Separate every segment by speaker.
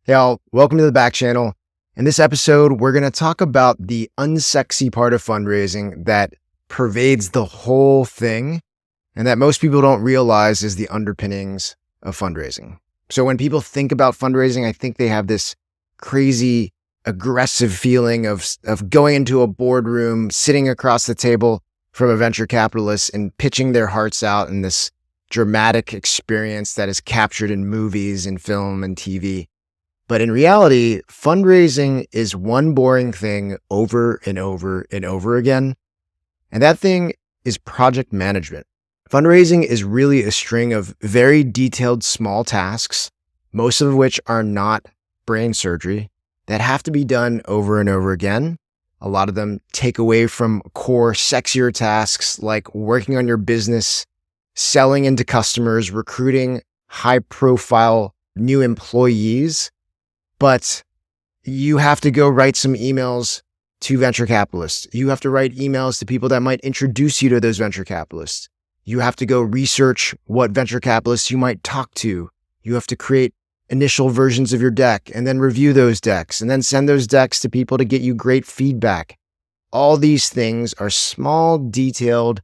Speaker 1: Hey all, welcome to the back channel. In this episode, we're going to talk about the unsexy part of fundraising that pervades the whole thing and that most people don't realize is the underpinnings of fundraising. So when people think about fundraising, I think they have this crazy, aggressive feeling of going into a boardroom, sitting across the table from a venture capitalist and pitching their hearts out in this dramatic experience that is captured in movies and film and TV. But in reality, fundraising is one boring thing over and over and over again. And that thing is project management. Fundraising is really a string of very detailed small tasks, most of which are not brain surgery, that have to be done over and over again. A lot of them take away from core, sexier tasks like working on your business, selling into customers, recruiting high-profile new employees. But you have to go write some emails to venture capitalists. You have to write emails to people that might introduce you to those venture capitalists. You have to go research what venture capitalists you might talk to. You have to create initial versions of your deck and then review those decks and then send those decks to people to get you great feedback. All these things are small, detailed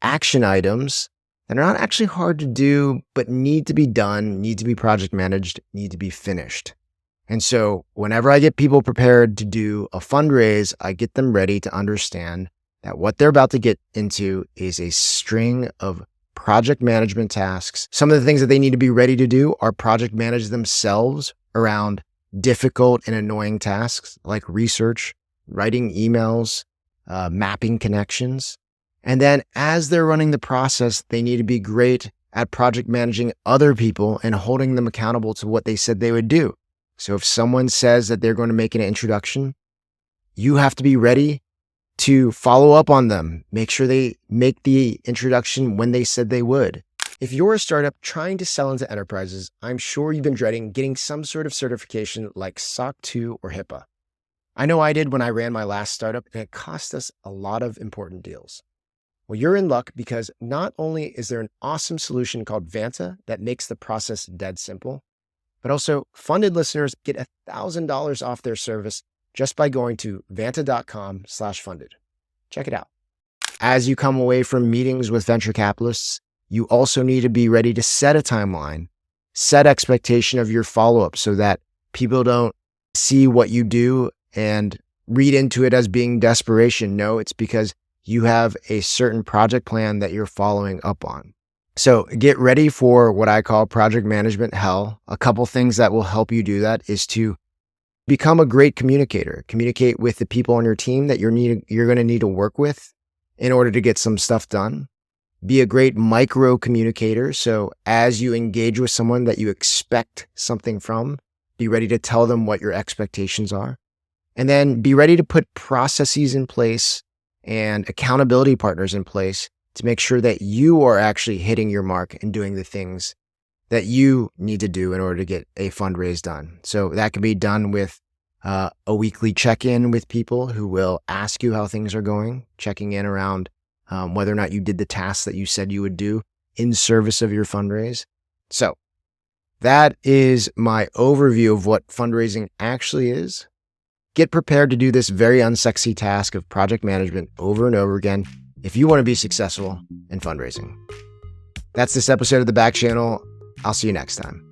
Speaker 1: action items that are not actually hard to do, but need to be done, need to be project managed, need to be finished. And so whenever I get people prepared to do a fundraise, I get them ready to understand that what they're about to get into is a string of project management tasks. Some of the things that they need to be ready to do are project manage themselves around difficult and annoying tasks like research, writing emails, mapping connections. And then as they're running the process, they need to be great at project managing other people and holding them accountable to what they said they would do. So if someone says that they're going to make an introduction, you have to be ready to follow up on them. Make sure they make the introduction when they said they would. If you're a startup trying to sell into enterprises, I'm sure you've been dreading getting some sort of certification like SOC 2 or HIPAA. I know I did when I ran my last startup, and it cost us a lot of important deals. Well, you're in luck because not only is there an awesome solution called Vanta that makes the process dead simple, but also funded listeners get $1,000 off their service just by going to vanta.com/funded. Check it out. As you come away from meetings with venture capitalists, you also need to be ready to set a timeline, set expectation of your follow-up so that people don't see what you do and read into it as being desperation. No, it's because you have a certain project plan that you're following up on. So get ready for what I call project management hell. A couple things that will help you do that is to become a great communicator. Communicate with the people on your team that you're going to need to work with in order to get some stuff done. Be a great micro communicator. So as you engage with someone that you expect something from, be ready to tell them what your expectations are. And then be ready to put processes in place and accountability partners in place to make sure that you are actually hitting your mark and doing the things that you need to do in order to get a fundraise done. So that can be done with a weekly check-in with people who will ask you how things are going, checking in around whether or not you did the tasks that you said you would do in service of your fundraise. So that is my overview of what fundraising actually is. Get prepared to do this very unsexy task of project management over and over again if you want to be successful in fundraising. That's this episode of The Back Channel. I'll see you next time.